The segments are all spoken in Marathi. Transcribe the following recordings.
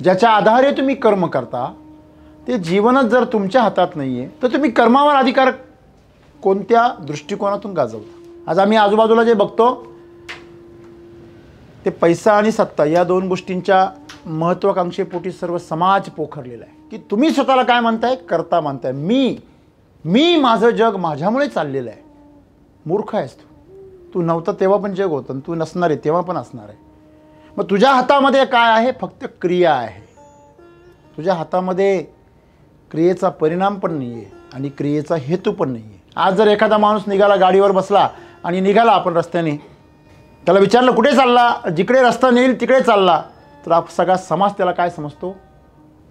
ज्याच्या आधारे तुम्ही कर्म करता ते जीवनच जर तुमच्या हातात नाही आहे तर तुम्ही कर्मावर अधिकार कोणत्या दृष्टिकोनातून गाजवता? आज आम्ही आजूबाजूला जे बघतो ते पैसा आणि सत्ता या दोन गोष्टींच्या महत्त्वाकांक्षेपोटी सर्व समाज पोखरलेला आहे की तुम्ही स्वतःला काय म्हणताय? करता मानताय. मी माझं जग माझ्यामुळे चाललेलं आहे. मूर्ख आहेस तू नव्हता तेव्हा पण जग होतं, तू नसणार आहे तेव्हा पण असणार आहे. मग तुझ्या हातामध्ये काय आहे? फक्त क्रिया आहे. तुझ्या हातामध्ये क्रियेचा परिणाम पण नाही आहे आणि क्रियेचा हेतू पण नाही आहे. आज जर एखादा माणूस निघाला, गाडीवर बसला आणि निघाला आपण रस्त्याने, त्याला विचारलं कुठे चालला? जिकडे रस्ता नेईल तिकडे चालला, तर सगळा समाज त्याला काय समजतो?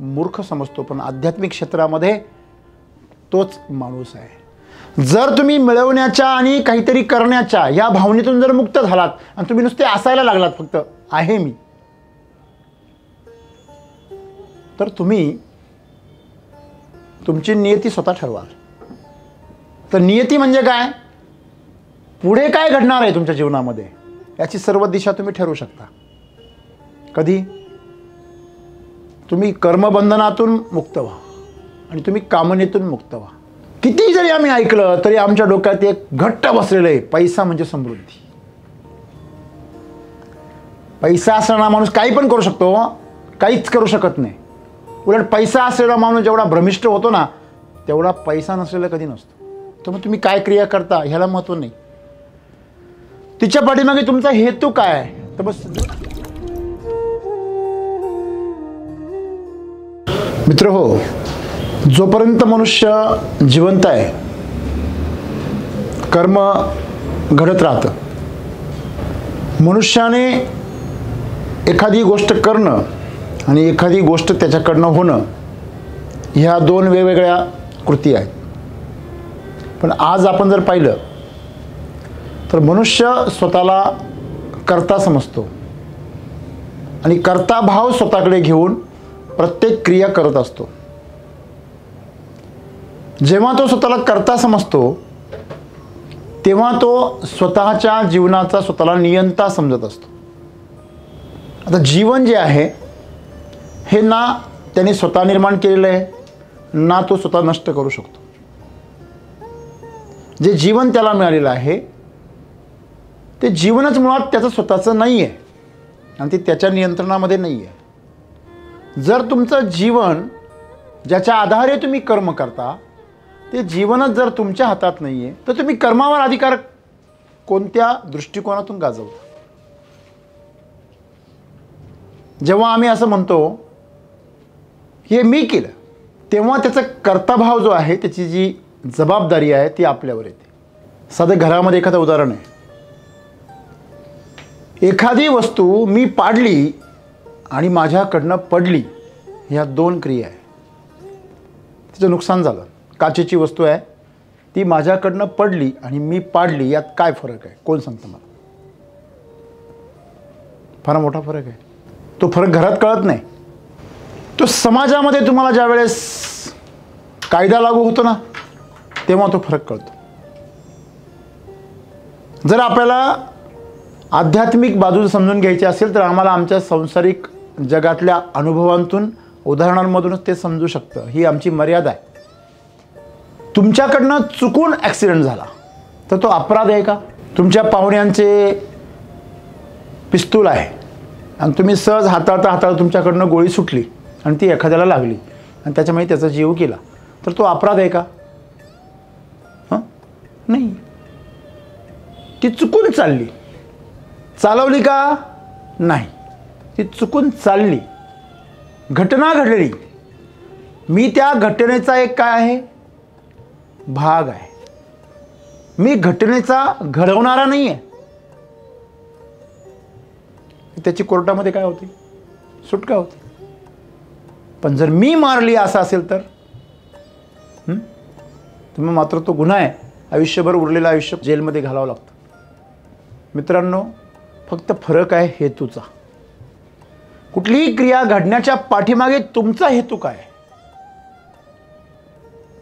मूर्ख समजतो. पण आध्यात्मिक क्षेत्रामध्ये तोच माणूस आहे. जर तुम्ही मिळवण्याच्या आणि काहीतरी करण्याच्या या भावनेतून जर मुक्त झालात आणि तुम्ही नुसते असायला लागलात फक्त आहे मी, तर तुम्ही तुमची नियती स्वतः ठरवाल. तर नियती म्हणजे काय? पुढे काय घडणार आहे तुमच्या जीवनामध्ये याची सर्व दिशा तुम्ही ठरवू शकता. कधी? तुम्ही कर्मबंधनातून मुक्त व्हा आणि तुम्ही कामनेतून मुक्त व्हा. किती जरी आम्ही ऐकलं तरी आमच्या डोक्यात एक घट्ट बसलेलं आहे, पैसा म्हणजे समृद्धी. पैसा असणारा माणूस काही पण करू शकतो, काहीच करू शकत नाही. उलट पैसा असलेला माणूस जेवढा भ्रमिष्ट होतो ना तेवढा पैसा नसलेला कधी नसतो. तर मग तुम्ही काय क्रिया करता ह्याला महत्त्व नाही. तिच्या पाठीमागे तुमचा हेतू काय आहे? तर बस मित्र हो, जोपर्यंत मनुष्य जिवंत आहे कर्म घडत राहतं. मनुष्याने एखादी गोष्ट करणं आणि एखादी गोष्ट त्याच्याकडनं होणं ह्या दोन वेगवेगळ्या कृती आहेत. पण आज आपण जर पाहिलं तर मनुष्य स्वतःला कर्ता समजतो आणि कर्ता भाव स्वतःकडे घेऊन प्रत्येक क्रिया करत असतो. जेव्हा तो स्वतःला कर्ता समजतो तेव्हा तो स्वतःच्या जीवनाचा स्वतःला नियंता समजत असतो. आता जीवन जे आहे हे ना त्याने स्वतः निर्माण केलेलं आहे ना तो स्वतः नष्ट करू शकतो. जे जीवन त्याला मिळालेलं आहे ते जीवनच मुळात त्याचं स्वतःचं नाही आहे आणि ते त्याच्या नियंत्रणामध्ये नाही आहे. जर तुमचं जीवन ज्याच्या आधारे तुम्ही कर्म करता ते जीवनच जर तुमच्या हातात नाही आहे तर तुम्ही कर्मावर अधिकार कोणत्या दृष्टिकोनातून गाजवता? जेव्हा आम्ही असं म्हणतो हे मी केलं तेव्हा त्याचा कर्ताभाव जो आहे त्याची जी जबाबदारी आहे ती आपल्यावर येते. साधं घरामध्ये एखादं उदाहरण आहे. एखादी वस्तू मी पाडली आणि माझ्याकडनं पडली, ह्या दोन क्रिया आहे. तिचं नुकसान झालं. काचेची वस्तू आहे ती माझ्याकडनं पडली आणि मी पाडली, यात काय फरक आहे? कोण सांगतं मला? फार मोठा फरक आहे. तो फरक घरात कळत नाही. तो समाजामध्ये तुम्हाला ज्या वेळेस कायदा लागू होतो ना तेव्हा तो फरक कळतो. जर आपल्याला आध्यात्मिक बाजू समजून घ्यायची असेल तर आम्हाला आमच्या सांसारिक जगातल्या अनुभवांतून उदाहरणांमधूनच ते समजू शकतं. ही आमची मर्यादा आहे. तुमच्याकडनं चुकून ॲक्सिडेंट झाला तर तो अपराध आहे का? तुमच्या पाहुण्यांचे पिस्तूल आहे आणि तुम्ही सहज हाताळता तुमच्याकडनं गोळी सुटली आणि ती एखाद्याला लागली आणि त्याच्यामुळे त्याचा जीव गेला, तर तो अपराध आहे का? नाही. ती चुकून चालली. चालवली का? नाही. ती चुकून चालली. घटना घडली. मी त्या घटनेचा एक काय आहे? भाग आहे. मी घटनेचा घडवणारा नाही आहे. त्याची कोर्टामध्ये काय होती? सुटका होती. पण जर मी मारली असं असेल तर मग मात्र तो गुन्हा आहे. आयुष्यभर उरलेलं आयुष्य जेलमध्ये घालावं लागतं. मित्रांनो, फक्त फरक आहे हेतूचा. कुठलीही क्रिया घडण्याच्या पाठीमागे तुमचा हेतू काय आहे?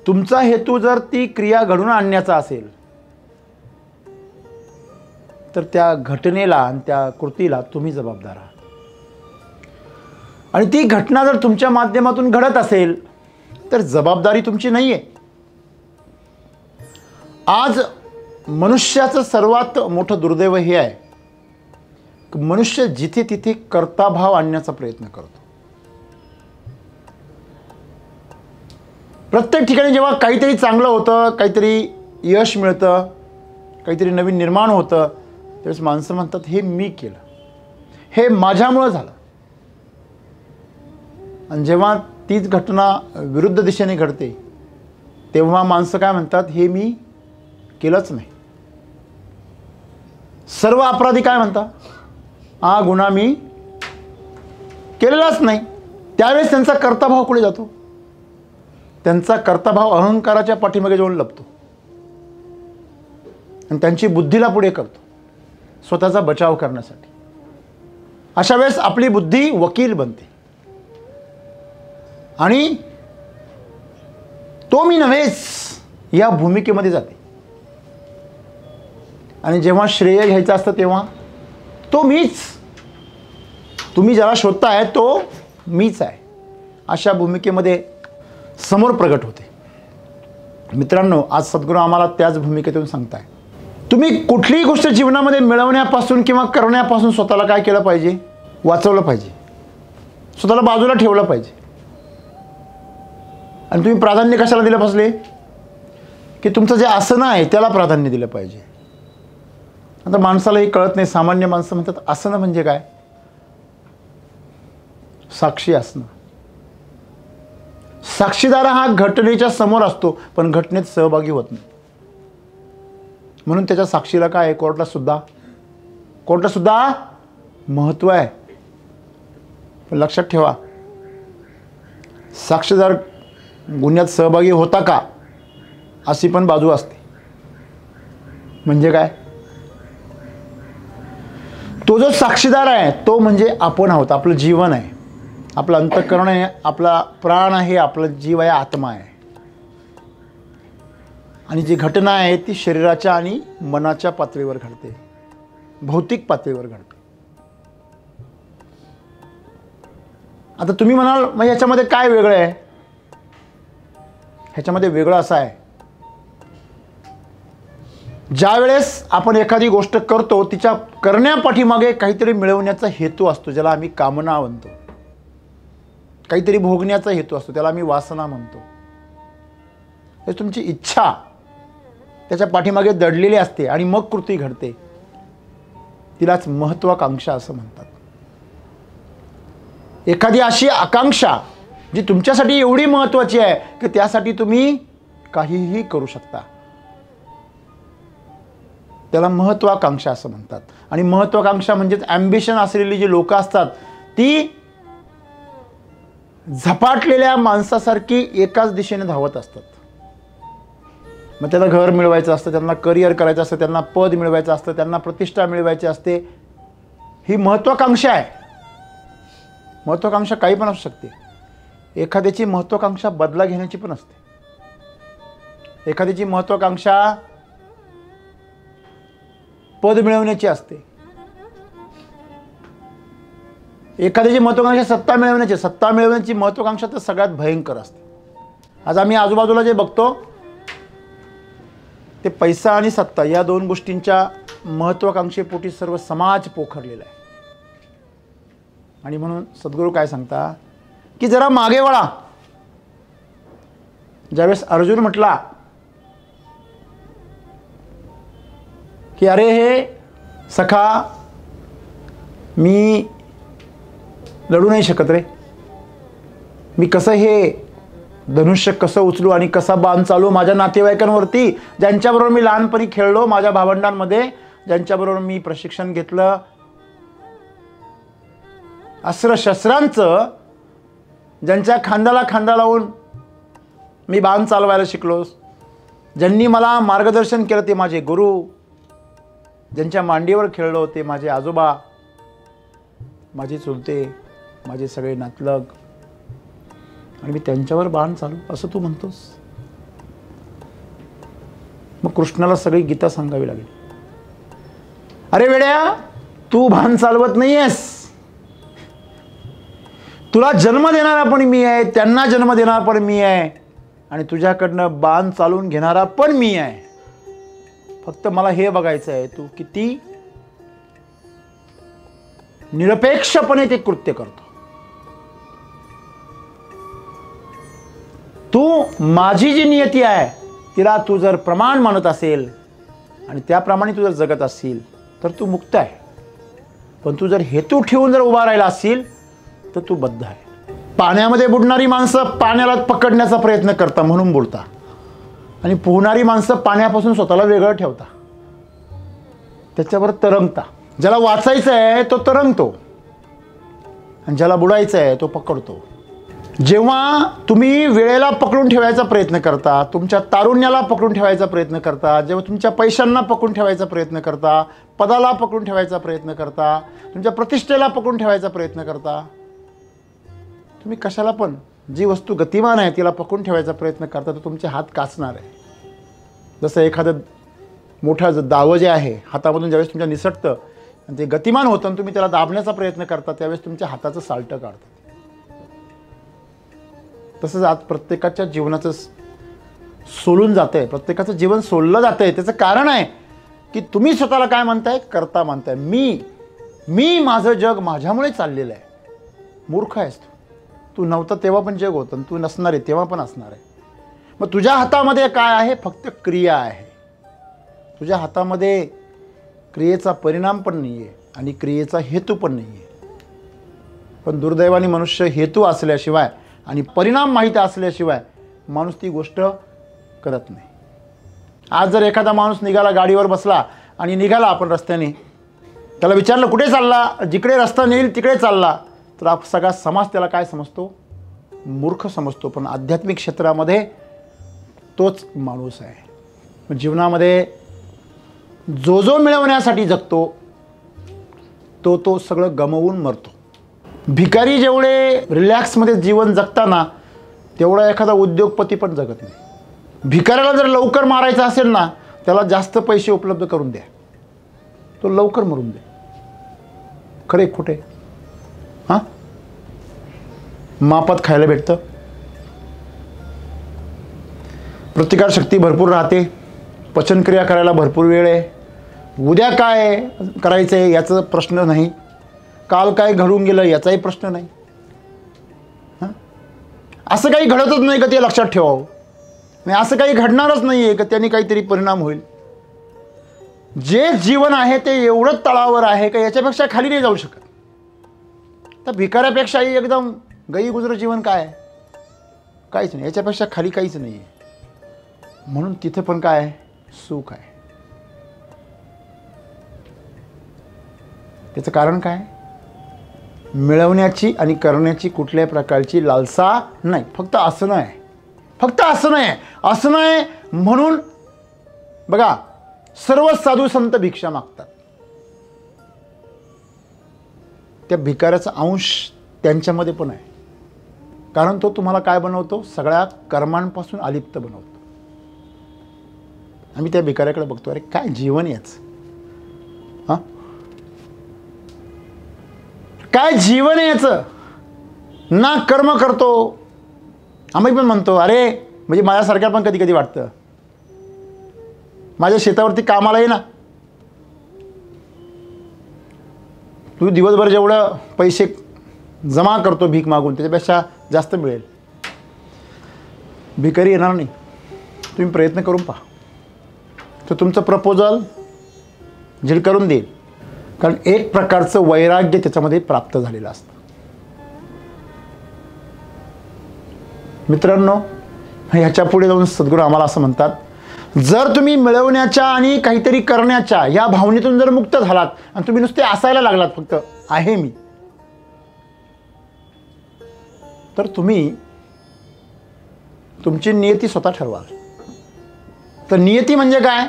तुमचा हेतू जर ती क्रिया घडवून आणण्याचा असेल तर त्या घटनेला आणि त्या कृतीला तुम्ही जबाबदार आहात. आणि ती घटना जर तुमच्या माध्यमातून घडत असेल तर जबाबदारी तुमची नाही आहे. आज मनुष्याचं सर्वात मोठं दुर्दैव हे आहे की मनुष्य जिथे तिथे कर्ताभाव आणण्याचा प्रयत्न करतो. प्रत्येक ठिकाणी जेव्हा काहीतरी चांगलं होतं, काहीतरी यश मिळतं, काहीतरी नवीन निर्माण होतं, त्यावेळेस माणसं म्हणतात हे मी केलं, हे माझ्यामुळं झालं. आणि जेव्हा तीच घटना विरुद्ध दिशेने घडते तेव्हा माणसं काय म्हणतात, हे मी केलंच नाही. सर्व अपराधी काय म्हणतात, हा गुन्हा मी केलेलाच नाही. त्यावेळेस त्यांचा कर्ताभाव कुठे जातो? त्यांचा कर्ताभाव अहंकाराच्या पाठीमागे जाऊन लपतो आणि त्यांची बुद्धीला पुढे करतो स्वतःचा बचाव करण्यासाठी. अशा वेळेस आपली बुद्धी वकील बनते आणि तो मी नव्हेच या भूमिकेमध्ये जाते. आणि जेव्हा श्रेय घ्यायचं असतं तेव्हा तो मीच, तुम्ही ज्याला शोधताय तो मीच आहे, अशा भूमिकेमध्ये समोर प्रगट होते. मित्रांनो, आज सद्गुरू आम्हाला त्याच भूमिकेतून सांगताय, तुम्ही कुठलीही गोष्ट जीवनामध्ये मिळवण्यापासून किंवा करण्यापासून स्वतःला काय केलं पाहिजे, वाचवलं पाहिजे, स्वतःला बाजूला ठेवलं पाहिजे. आणि तुम्ही प्राधान्य कशाला दिलं बसले की तुमचं जे आसनं आहे त्याला प्राधान्य दिलं पाहिजे. आता माणसाला हे कळत नाही. सामान्य माणसं म्हणतात आसनं म्हणजे काय, साक्षी असणं. साक्षीदार हा घटनेच्या समोर असतो पण घटनेत सहभागी होत नाही. म्हणून त्याच्या साक्षीला काय आहे, कोर्टात सुद्धा महत्त्व आहे. पण लक्षात ठेवा, साक्षीदार गुन्ह्यात सहभागी होता का अशी पण बाजू असते. म्हणजे काय, तो जो साक्षीदार आहे तो म्हणजे आपण आहोत, आपलं जीवन आहे, आपलं अंतःकरण आहे, आपला प्राण आहे, आपलं जीव आहे, आत्मा आहे. आणि जी घटना आहे ती शरीराच्या आणि मनाच्या पातळीवर घडते, भौतिक पातळीवर घडते. आता तुम्ही म्हणाल मग ह्याच्यामध्ये काय वेगळं आहे? ह्याच्यामध्ये वेगळं असं आहे, ज्या वेळेस आपण एखादी गोष्ट करतो तिच्या करण्यापाठीमागे काहीतरी मिळवण्याचा हेतू असतो, ज्याला आम्ही कामना म्हणतो. काहीतरी भोगण्याचा हेतू असतो, त्याला आम्ही वासना म्हणतो. हे तुमची इच्छा त्याच्या पाठीमागे दडलेली असते आणि मग कृती घडते. तिलाच महत्वाकांक्षा असं म्हणतात. एखादी अशी आकांक्षा जी तुमच्यासाठी एवढी महत्त्वाची आहे की त्यासाठी तुम्ही काहीही करू शकता, त्याला महत्वाकांक्षा असं म्हणतात. आणि महत्वाकांक्षा म्हणजेच ॲम्बिशन असलेली जी लोक असतात ती झपाटलेल्या माणसासारखी एकाच दिशेने धावत असतात. मग त्यांना घर मिळवायचं असतं, त्यांना करिअर करायचं असतं, त्यांना पद मिळवायचं असतं, त्यांना प्रतिष्ठा मिळवायची असते. ही महत्वाकांक्षा आहे. महत्वाकांक्षा काही पण असू शकते. एखाद्याची महत्वाकांक्षा बदला घेण्याची पण असते. एखाद्याची महत्वाकांक्षा पद मिळवण्याची असते. एखाद्याची महत्वाकांक्षा सत्ता मिळवण्याची महत्वाकांक्षा तर सगळ्यात भयंकर असते. आज आम्ही आजूबाजूला जे बघतो ते पैसा आणि सत्ता या दोन गोष्टींच्या महत्वाकांक्षेपोटी सर्व समाज पोखरलेला आहे. आणि म्हणून सद्गुरू काय सांगता की जरा मागे वळा. ज्यावेळेस अर्जुन म्हटला की अरे हे सखा, मी लढू नाही शकत रे, मी कसं हे धनुष्य कसं उचलू आणि कसा बाण चालू माझ्या नातेवाईकांवरती, ज्यांच्याबरोबर मी लहानपणी खेळलो, माझ्या भावंडांमध्ये ज्यांच्याबरोबर मी प्रशिक्षण घेतलं, अस्त्रशस्त्रांचं ज्यांच्या खांद्याला खांदा लावून मी बाण चालवायला शिकलो, ज्यांनी मला मार्गदर्शन केलं ते माझे गुरु, ज्यांच्या मांडीवर खेळलो ते माझे आजोबा, माझे चुलते, माझे सगळे नातलग, आणि मी त्यांच्यावर बाण चालू असं तू म्हणतोस. मग कृष्णाला सगळी गीता सांगावी लागली. अरे वेड्या, तू बाण चालवत नाहीयेस, तुला जन्म देणारा पण मी आहे, त्यांना जन्म देणारा पण मी आहे, आणि तुझ्याकडनं बाण चालून घेणारा पण मी आहे. फक्त मला हे बघायचं आहे तू किती निरपेक्षपणे ते कृत्य करतो. तू माझी जी नियती आहे तिला तू जर प्रमाण मानत असेल आणि त्याप्रमाणे तू जर जगत असशील तर तू मुक्त आहे. पण तू जर हेतू ठेवून जर उभा राहिला असशील तर तू बद्ध आहे. पाण्यामध्ये बुडणारी माणसं पाण्याला पकडण्याचा प्रयत्न करता म्हणून बोलता, आणि पोहणारी माणसं पाण्यापासून स्वतःला वेगळं ठेवता, त्याच्यावर तरंगता. ज्याला वाचायचं आहे तो तरंगतो आणि ज्याला बुडायचं आहे तो पकडतो. जेव्हा तुम्ही वेळेला पकडून ठेवायचा प्रयत्न करता, तुमच्या तारुण्याला पकडून ठेवायचा प्रयत्न करता, जेव्हा तुमच्या पैशांना पकडून ठेवायचा प्रयत्न करता, पदाला पकडून ठेवायचा प्रयत्न करता, तुमच्या प्रतिष्ठेला पकडून ठेवायचा प्रयत्न करता, तुम्ही कशाला पण जी वस्तू गतिमान आहे तिला पकडून ठेवायचा प्रयत्न करता, तर तुमचे हात काचणार आहे. जसं एखादं मोठं दावं जे आहे हातामधून ज्यावेळेस तुमच्या निसटतं आणि ते गतिमान होतं आणि तुम्ही त्याला दाबण्याचा प्रयत्न करता त्यावेळेस तुमच्या हाताचं साल्टं काढतात. तसंच आज प्रत्येकाच्या जीवनाचं सोलून जातं आहे, प्रत्येकाचं जीवन सोललं जातं आहे. त्याचं कारण आहे की तुम्ही स्वतःला काय म्हणताय, करता म्हणताय. मी माझं जग माझ्यामुळे चाललेलं आहे. मूर्ख आहेस तू नव्हतं तेव्हा पण जग होतं, तू नसणार आहे तेव्हा पण असणार आहे. मग तुझ्या हातामध्ये काय आहे, फक्त क्रिया आहे. तुझ्या हातामध्ये क्रियेचा परिणाम पण नाही आहे आणि क्रियेचा हेतू पण नाही आहे. पण दुर्दैवाने मनुष्य हेतू असल्याशिवाय आणि परिणाम माहीत असल्याशिवाय माणूस ती गोष्ट करत नाही. आज जर एखादा माणूस निघाला, गाडीवर बसला आणि निघाला आपण रस्त्याने, त्याला विचारलं कुठे चालला, जिकडे रस्ता नेईल तिकडे चालला, तर सगळा समाज त्याला काय समजतो, मूर्ख समजतो. पण आध्यात्मिक क्षेत्रामध्ये तोच माणूस आहे. जीवनामध्ये जो मिळवण्यासाठी जगतो तो सगळं गमवून मरतो. भिकारी जेवढे रिलॅक्समध्ये जीवन जगताना तेवढा एखादा उद्योगपती पण जगत नाही. भिकाऱ्याला जर लवकर मारायचं असेल ना, त्याला जास्त पैसे उपलब्ध करून द्या, तो लवकर मरून दे. खरे खोटे? हां, मापात खायला भेटतं, प्रतिकारशक्ती भरपूर राहते, पचनक्रिया करायला भरपूर वेळ आहे, उद्या काय करायचं आहे याचा प्रश्न नाही, काल काय घडून गेलं याचाही प्रश्न नाही. हां, असं काही घडतच नाही का ते लक्षात ठेवावं, आणि असं काही घडणारच नाही आहे का त्यांनी काहीतरी परिणाम होईल. जे जीवन आहे ते एवढंच तळावर आहे का याच्यापेक्षा खाली नाही जाऊ शकत. तर भिकाऱ्यापेक्षाही एकदम गईगुजरं जीवन काय आहे, काहीच नाही, याच्यापेक्षा खाली काहीच नाही आहे. म्हणून तिथे पण काय आहे, सुख आहे. त्याचं कारण काय, मिळवण्याची आणि करण्याची कुठल्याही प्रकारची लालसा नाही, फक्त असणं आहे. फक्त असणं आहे. असणं आहे म्हणून बघा, सर्व साधू संत भिक्षा मागतात. त्या भिकाऱ्याचा अंश त्यांच्यामध्ये पण आहे, कारण तो तुम्हाला काय बनवतो, सगळ्या कर्मांपासून अलिप्त बनवतो. आम्ही त्या भिकाऱ्याकडे बघतो, अरे काय जीवन याच, हां, काय जीवन याचं, ना कर्म करतो. आम्ही पण म्हणतो, अरे म्हणजे माझ्यासारख्या पण कधी कधी वाटतं, माझ्या शेतावरती कामाला ये ना, तू दिवसभर जेवढं पैसे जमा करतो भीक मागून त्याच्यापेक्षा जास्त मिळेल. भिकारी येणार नाही, तुम्ही प्रयत्न करून पहा, तर तुमचं प्रपोजल झिडकारून देईल. कारण एक प्रकारचं वैराग्य त्याच्यामध्ये प्राप्त झालेलं असतं. मित्रांनो, ह्याच्या पुढे जाऊन सद्गुरू आम्हाला असं म्हणतात, जर तुम्ही मिळवण्याच्या आणि काहीतरी करण्याच्या या भावनेतून जर मुक्त झालात आणि तुम्ही नुसते असायला लागलात फक्त आहे मी, तर तुम्ही तुमची नियती स्वतः ठरवाल. तर नियती म्हणजे काय,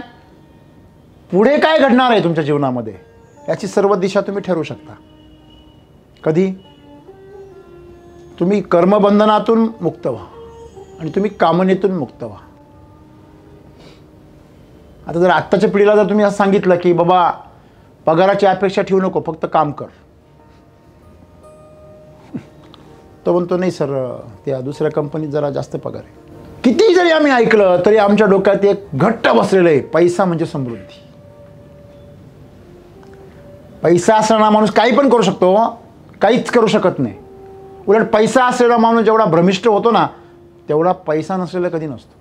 पुढे काय घडणार आहे तुमच्या जीवनामध्ये याची सर्व दिशा तुम्ही ठरवू शकता. कधी तुम्ही कर्मबंधनातून मुक्त व्हा आणि तुम्ही कामनेतून मुक्त व्हा. आता जर आत्ताच्या पिढीला जर तुम्ही असं सांगितलं की बाबा पगाराची अपेक्षा ठेवू नको, फक्त काम कर, तो म्हणतो नाही सर, त्या दुसऱ्या कंपनीत जरा जास्त पगार आहे. किती जरी आम्ही ऐकलं तरी आमच्या डोक्यात एक घट्ट बसलेलं आहे, पैसा म्हणजे समृद्धी. पैसा असणारा माणूस काही पण करू शकतो, काहीच करू शकत नाही. उलट पैसा असलेला माणूस जेवढा भ्रमिष्ट होतो ना, तेवढा पैसा नसलेला कधी नसतो.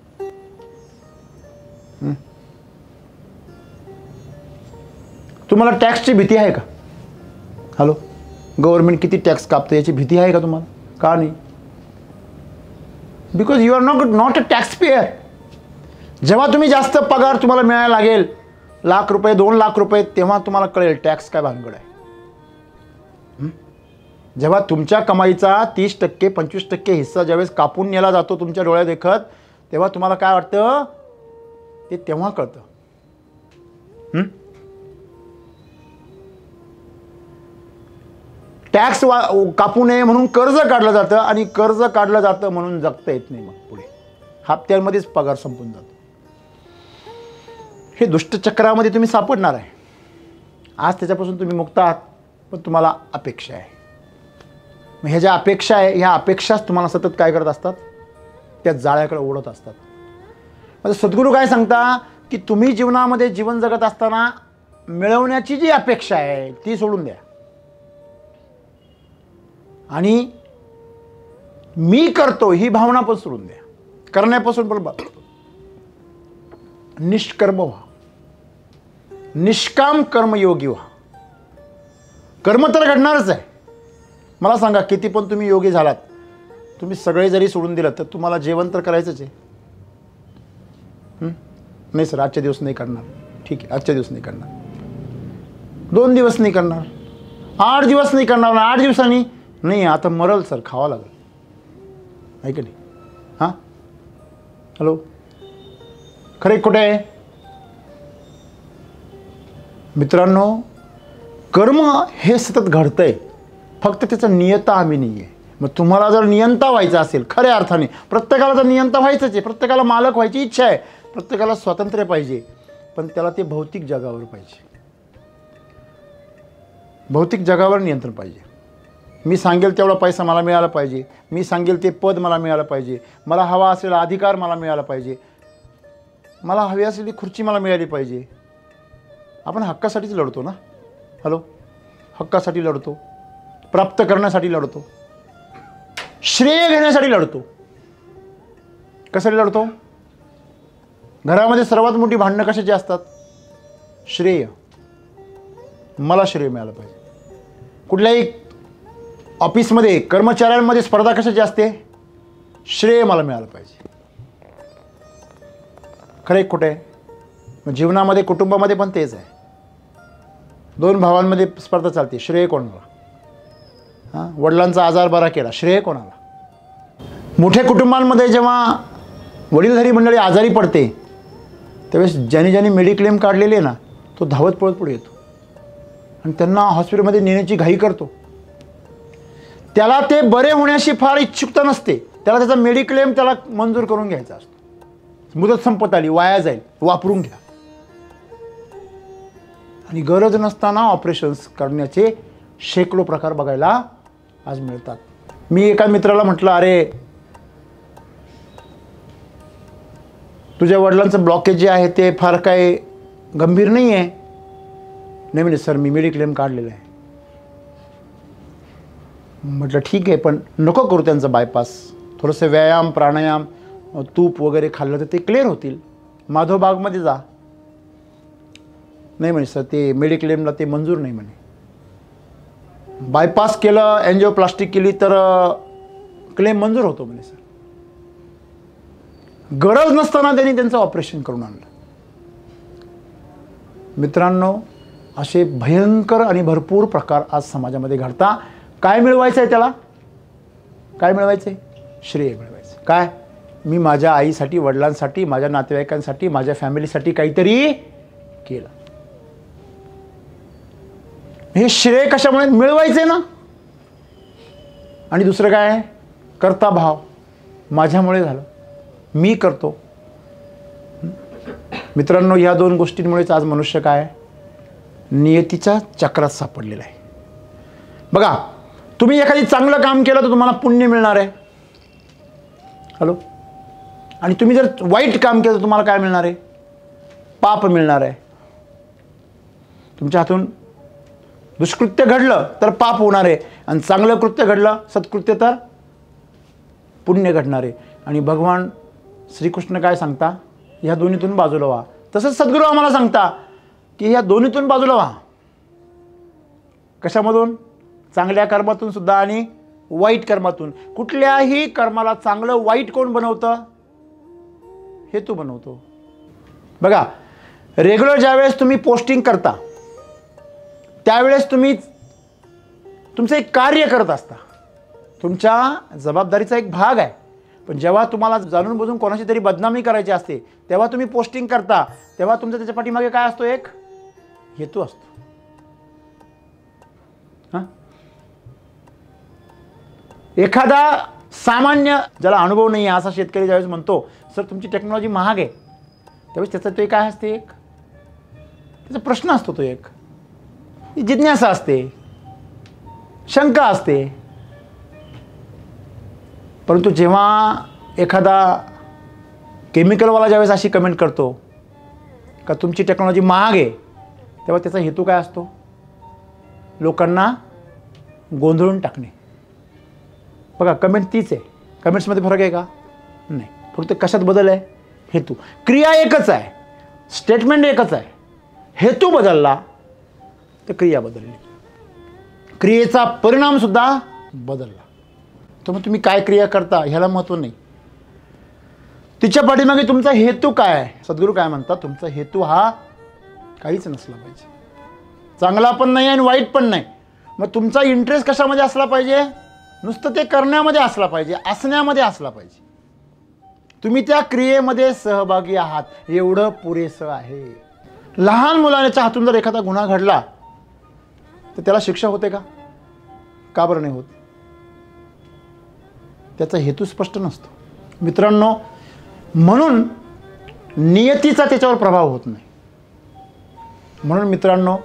तुम्हाला टॅक्सची भीती आहे का? हॅलो, गव्हर्नमेंट किती टॅक्स कापतं याची भीती आहे का तुम्हाला? का नाही? Because you are not a tax payer. जेव्हा तुम्ही जास्त पगार तुम्हाला मिळायला लागेल, ₹1,00,000 ₹2,00,000, तेव्हा तुम्हाला कळेल टॅक्स काय भानगड आहे. जेव्हा तुमच्या कमाईचा 30% 25% हिस्सा ज्यावेळेस कापून नेला जातो तुमच्या डोळ्या देखत, तेव्हा तुम्हाला काय वाटतं ते तेव्हा कळतं. टॅक्स कापू नये म्हणून कर्ज काढलं जातं, आणि कर्ज काढलं जातं म्हणून जगता येत नाही. मग पुढे हप्त्यांमध्येच पगार संपून जातो. हे दुष्टचक्रामध्ये तुम्ही सापडणार आहे. आज त्याच्यापासून तुम्ही मुक्त आहात, पण तुम्हाला अपेक्षा आहे. मग ह्या ज्या अपेक्षा आहे, ह्या अपेक्षाच तुम्हाला सतत काय करत असतात, त्या जाळ्याकडे ओढत असतात. म्हणजे सद्गुरू काय सांगता की तुम्ही जीवनामध्ये जीवन जगत असताना मिळवण्याची जी अपेक्षा आहे ती सोडून द्या, आणि मी करतो ही भावना पण सोडून द्या. करण्यापासून पण निष्कर्म व्हा, निष्काम कर्मयोगी व्हा. कर्म तर घडणारच आहे. मला सांगा, किती पण तुम्ही योगी झालात, तुम्ही सगळे जरी सोडून दिलं तर तुम्हाला जेवण तर करायचंच आहे. नाही सर, आजच्या दिवस नाही करणार. ठीक आहे, आजच्या दिवस नाही करणार, 2 दिवस नाही करणार, 8 दिवस नाही करणार, 8 दिवसांनी नाही, आता मरल सर, खावं लागेल. आहे की नाही? हां, हॅलो, खरे कुठे आहे मित्रांनो? कर्म हे सतत घडतंय, फक्त त्याचं नियंता आम्ही नाही आहे. मग तुम्हाला जर नियंता व्हायचं असेल खऱ्या अर्थाने, प्रत्येकाला जर नियंता व्हायचंच आहे, प्रत्येकाला मालक व्हायची इच्छा आहे, प्रत्येकाला स्वातंत्र्य पाहिजे, पण त्याला ते भौतिक जगावर पाहिजे. भौतिक जगावर नियंत्रण पाहिजे. मी सांगेल तेवढा पैसा मला मिळाला पाहिजे, मी सांगेल ते पद मला मिळालं पाहिजे, मला हवा असलेला अधिकार मला मिळाला पाहिजे, मला हवी असलेली खुर्ची मला मिळाली पाहिजे. आपण हक्कासाठीच लढतो ना. हॅलो, हक्कासाठी लढतो, प्राप्त करण्यासाठी लढतो, श्रेय घेण्यासाठी लढतो. कशासाठी लढतो? घरामध्ये सर्वात मोठी भांडणं कशाची असतात? श्रेय. मला श्रेय मिळालं पाहिजे. कुठल्याही ऑफिसमध्ये कर्मचाऱ्यांमध्ये स्पर्धा कशाची असते? श्रेय मला मिळालं पाहिजे. खरं खोटं आहे? मग जीवनामध्ये कुटुंबामध्ये पण तेच आहे. 2 भावांमध्ये स्पर्धा चालते, श्रेय कोणाला? हां, वडिलांचा आजार बरा केला, श्रेय कोणाला? मोठ्या कुटुंबांमध्ये जेव्हा वडीलधारी मंडळी आजारी पडते त्यावेळेस ज्याने मेडिक्लेम काढलेले आहे ना, तो धावत पळत पुढे येतो आणि त्यांना हॉस्पिटलमध्ये नेण्याची घाई करतो. त्याला ते बरे होण्याशी फार इच्छुकता नसते, त्याला त्याचा मेडिक्लेम त्याला मंजूर करून घ्यायचा असतो. मुदत संपत आली, वाया जाईल, वापरून घ्या. आणि गरज नसताना ऑपरेशन्स करण्याचे शेकडो प्रकार बघायला आज मिळतात. मी एका मित्राला म्हटलं, अरे तुझ्या वडिलांचं ब्लॉकेज जे आहे ते फार काही गंभीर नाही आहे. नाही म्हणजे सर, मी मेडिक्लेम काढलेलं आहे. म्हटलं ठीक आहे, पण नको करू त्यांचं बायपास. थोडंसं व्यायाम, प्राणायाम, तूप वगैरे खाल्लं तर ते क्लिअर होतील. माधवबागमध्ये जा. नाही म्हणे सर, ते मेडिक्लेमला ते मंजूर नाही म्हणे. बायपास केलं, एन्जिओप्लास्टिक केली तर क्लेम मंजूर होतो म्हणे सर. गरज नसताना त्यांनी त्यांचं ऑपरेशन करून आणलं. मित्रांनो, असे भयंकर आणि भरपूर प्रकार आज समाजामध्ये घडता. काय मिळवायचं आहे त्याला? काय मिळवायचं आहे? श्रेय मिळवायचं. काय? मी माझ्या आईसाठी, वडिलांसाठी, माझ्या नातेवाईकांसाठी, माझ्या फॅमिलीसाठी काहीतरी केलं. हे श्रेय कशामुळे मिळवायचे ना? आणि दुसरं काय? कर्ता भाव. माझ्यामुळे झालं, मी करतो. मित्रांनो, या 2 गोष्टींमुळेच आज मनुष्य काय नियतीच्या चक्रात सापडलेला आहे. बघा, तुम्ही एखादी चांगलं काम केलं तर तुम्हाला पुण्य मिळणार आहे. हॅलो. आणि तुम्ही जर वाईट काम केलं तर तुम्हाला काय मिळणार आहे? पाप मिळणार आहे. तुमच्या हातून दुष्कृत्य घडलं तर पाप होणार आहे, आणि चांगलं कृत्य घडलं, सत्कृत्य, तर पुण्य घडणार आहे. आणि भगवान श्रीकृष्ण काय सांगता? ह्या दोन्हीतून बाजूला व्हा. तसंच सद्गुरू आम्हाला सांगता की ह्या दोन्हीतून बाजूला व्हा. कशामधून? चांगल्या कर्मातून सुद्धा आणि वाईट कर्मातून. कुठल्याही कर्माला चांगलं वाईट कोण बनवतं? हेतू बनवतो. बघा, रेग्युलर ज्यावेळेस तुम्ही पोस्टिंग करता त्यावेळेस तुम्ही तुमचं एक कार्य करत असता, तुमच्या जबाबदारीचा एक भाग आहे. पण जेव्हा तुम्हाला जाणून बुजून कोणाची तरी बदनामी करायची असते तेव्हा तुम्ही पोस्टिंग करता, तेव्हा तुमच्या त्याच्या पाठीमागे काय असतो? एक हेतू असतो. हां, एखादा सामान्य ज्याला अनुभव नाही आहे असा शेतकरी ज्यावेळेस म्हणतो सर तुमची टेक्नॉलॉजी महाग आहे, त्यावेळेस त्याचा तो काय असते? एक त्याचा प्रश्न असतो, तो एक जिज्ञासा असते, शंका असते. परंतु जेव्हा एखादा केमिकलवाला ज्यावेळेस अशी कमेंट करतो का तुमची टेक्नॉलॉजी महाग आहे, तेव्हा त्याचा हेतू काय असतो? लोकांना गोंधळून टाकणे. बघा, कमेंट तीच आहे. कमेंट्समध्ये फरक आहे का? नाही. फक्त कशात बदल आहे? हेतू. क्रिया एकच आहे, स्टेटमेंट एकच आहे. हेतू बदलला तर क्रिया बदलली, क्रियेचा परिणाम सुद्धा बदलला. तर मग तुम्ही काय क्रिया करता ह्याला महत्त्व नाही, तिच्या पाठीमागे तुमचा हेतू काय आहे. सद्गुरू काय म्हणतात? तुमचा हेतू हा काहीच नसला पाहिजे, चांगला पण नाही आणि वाईट पण नाही. मग तुमचा इंटरेस्ट कशामध्ये असला पाहिजे? नुसतं ते करण्यामध्ये असला पाहिजे, असण्यामध्ये असला पाहिजे. तुम्ही त्या क्रियेमध्ये सहभागी आहात एवढं पुरेसं आहे. लहान मुलाच्या हातून जर एखादा गुन्हा घडला तर त्याला शिक्षा होते का? का बरं नाही होत? त्याचा हेतू स्पष्ट नसतो. मित्रांनो, म्हणून नियतीचा त्याच्यावर प्रभाव होत नाही. म्हणून मित्रांनो,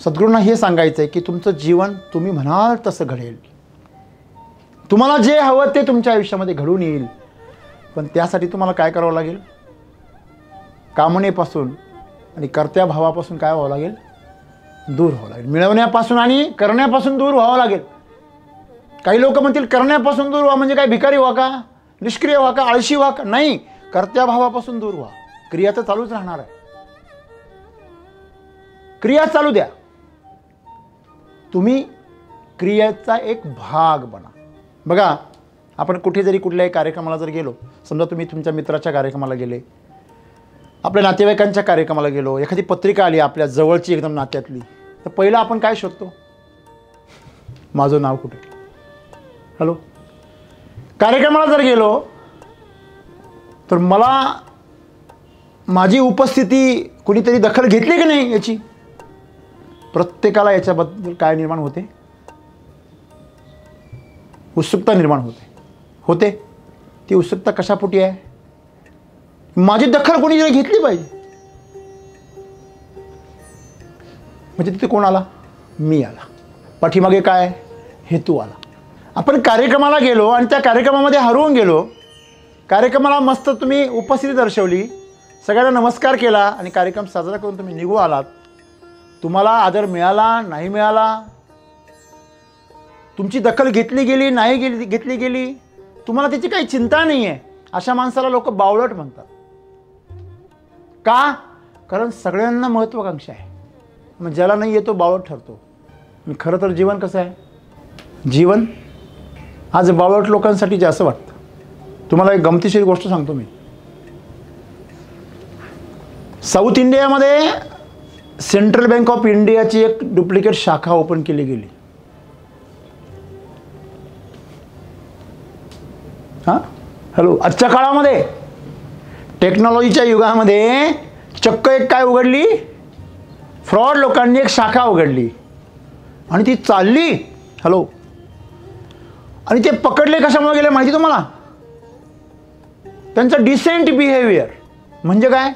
सद्गुरूंना हे सांगायचं आहे की तुमचं जीवन तुम्ही म्हणाल तसं घडेल. तुम्हाला जे हवं ते तुमच्या आयुष्यामध्ये घडून येईल. पण त्यासाठी तुम्हाला काय करावं लागेल? कामनेपासून आणि कर्त्या भावापासून काय व्हावं लागेल? दूर व्हावं लागेल. मिळवण्यापासून आणि करण्यापासून दूर व्हावं लागेल. काही लोक म्हणतील करण्यापासून दूर व्हा म्हणजे काय भिकारी व्हा का? निष्क्रिय व्हा का? आळशी व्हा का? नाही, कर्त्या भावापासून दूर व्हा. क्रिया तर चालूच राहणार आहे. क्रिया चालू द्या. तुम्ही क्रियेचा एक भाग बना. बघा, आपण कुठे जरी कुठल्याही कार्यक्रमाला जर गेलो, समजा तुम्ही तुमच्या मित्राच्या कार्यक्रमाला गेले, आपल्या नातेवाईकांच्या कार्यक्रमाला गेलो, एखादी पत्रिका आली आपल्या जवळची एकदम नात्यातली, तर पहिलं आपण काय शोधतो? माझं नाव कुठे? हॅलो. कार्यक्रमाला जर गेलो तर मला माझी उपस्थिती कुणीतरी दखल घेतली की नाही याची प्रत्येकाला याच्याबद्दल काय निर्माण होते? उत्सुकता निर्माण होते. ती उत्सुकता कशापोटी आहे? माझी दखल कोणी जरी घेतली पाहिजे. म्हणजे तिथे कोण आला? मी आला. पाठीमागे काय? हेतू आला. आपण कार्यक्रमाला गेलो आणि त्या कार्यक्रमामध्ये हरवून गेलो. कार्यक्रमाला मस्त तुम्ही उपस्थिती दर्शवली, सगळ्यांना नमस्कार केला आणि कार्यक्रम साजरा करून तुम्ही निघू आलात. तुम्हाला आदर मिळाला नाही मिळाला, तुमची दखल घेतली गेली नाही घेतली गेली, तुम्हाला त्याची काही चिंता नाही आहे. अशा माणसाला लोक बावळट म्हणतात. का? कारण सगळ्यांना महत्त्वाकांक्षा आहे. मग ज्याला नाही येतो बावळट ठरतो. आणि खरं तर जीवन कसं आहे? जीवन आज बावळट लोकांसाठी जे असं वाटतं. तुम्हाला एक गमतीशीर गोष्ट सांगतो मी. साऊथ इंडियामध्ये सेंट्रल बँक ऑफ इंडियाची एक डुप्लिकेट शाखा ओपन केली गेली. हां, हॅलो. आजच्या काळामध्ये टेक्नॉलॉजीच्या युगामध्ये चक्क एक काय उघडली? फ्रॉड लोकांनी एक शाखा उघडली आणि ती चालली. हॅलो. आणि ते पकडले कशामुळे गेले माहिती तुम्हाला? त्यांचं डिसेंट बिहेवियर म्हणजे काय?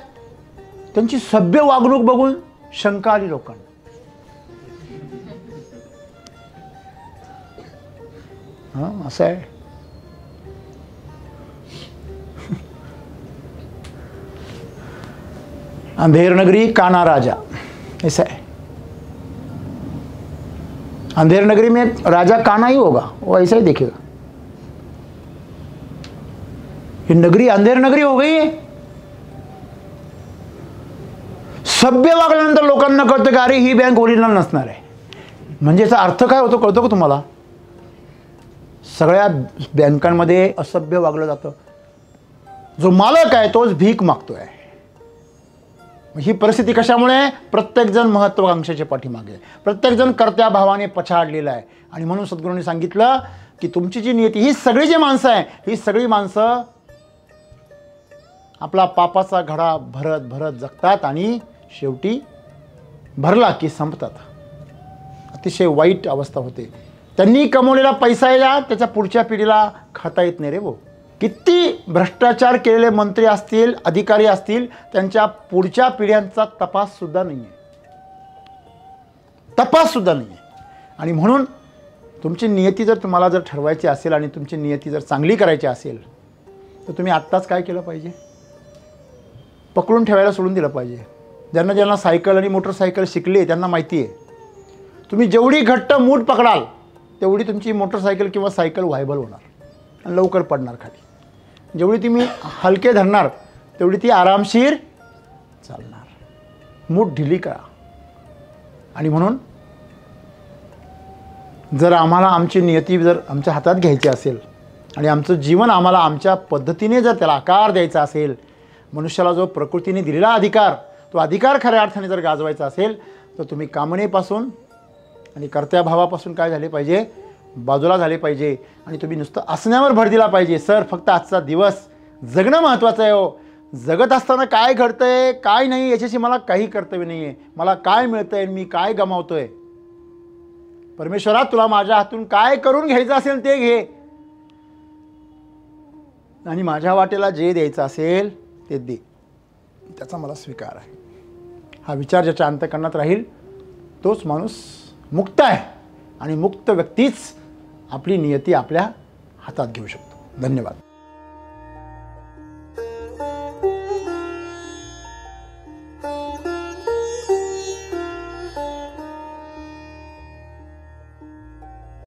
त्यांची सभ्य वागणूक बघून शंका आली लोकांना. हां, असं आहे. अंधेर नगरी काना राजा, ऐसा है. अंधेर नगरी में राजा काना ही होगा, वो ऐसा ही देखेगा. ये नगरी अंधेर नगरी हो गई है. सभ्य वागल्यानंतर लोकांना कळतं की अरे ही बँक ओरिजिनल नसणार आहे. म्हणजे याचा अर्थ काय होतो कळतो का तुम्हाला? सगळ्या बँकांमध्ये असभ्य वागलं जातं. जो मालक आहे तोच भीक मागतोय. ही परिस्थिती कशामुळे? प्रत्येकजण महत्त्वाकांक्षेच्या पाठीमागे, प्रत्येकजण कर्त्या भावाने पछाडलेला आहे. आणि म्हणून सद्गुरूंनी सांगितलं की तुमची जी नियती, ही सगळी जी माणसं आहे, ही सगळी माणसं आपला पापाचा घडा भरत भरत जगतात आणि शेवटी भरला की संपतात. अतिशय वाईट अवस्था होते. त्यांनी कमवलेला पैसा या त्याच्या पुढच्या पिढीला खाता येत नाही रे भाऊ. किती भ्रष्टाचार केलेले मंत्री असतील, अधिकारी असतील, त्यांच्या पुढच्या पिढ्यांचा तपाससुद्धा नाही आहे. तपाससुद्धा नाही आहे. आणि म्हणून तुमची नियती जर तुम्हाला जर ठरवायची असेल आणि तुमची नियती जर चांगली करायची असेल तर तुम्ही आत्ताच काय केलं पाहिजे? पकडून ठेवायला सोडून दिलं पाहिजे. ज्यांना ज्यांना सायकल आणि मोटरसायकल शिकली आहे त्यांना माहिती आहे, तुम्ही जेवढी घट्ट मूठ पकडाल तेवढी तुमची मोटरसायकल किंवा सायकल व्हायबल होणार आणि लवकर पडणार खाली. जेवढी तुम्ही हलके धरणार तेवढी ती आरामशीर चालणार. मूठ ढिली करा. आणि म्हणून जर आम्हाला आमची नियती जर आमच्या हातात घ्यायची असेल आणि आमचं जीवन आम्हाला आमच्या पद्धतीने जर त्याला आकार द्यायचा असेल, मनुष्याला जो प्रकृतीने दिलेला अधिकार, तो अधिकार खऱ्या अर्थाने जर गाजवायचा असेल तर तुम्ही कामनेपासून आणि कर्त्या भावापासून काय झाले पाहिजे? बाजूला झाले पाहिजे. आणि तुम्ही नुसतं असण्यावर भर दिला पाहिजे. सर फक्त आजचा दिवस जगणं महत्त्वाचं आहे हो. जगत असताना काय घडतंय काय नाही याच्याशी मला काही कर्तव्य नाही आहे. मला काय मिळतंय मी काय गमावतोय. परमेश्वरा तुला माझ्या हातून काय करून घ्यायचं असेल ते घे आणि माझ्या वाटेला जे द्यायचं असेल ते दे, त्याचा मला स्वीकार आहे. हा विचार ज्याच्या अंतःकरणात राहील तोच माणूस मुक्त आहे. आणि मुक्त व्यक्तीच आपली नियती आपल्या हातात घेऊ शकतो. धन्यवाद.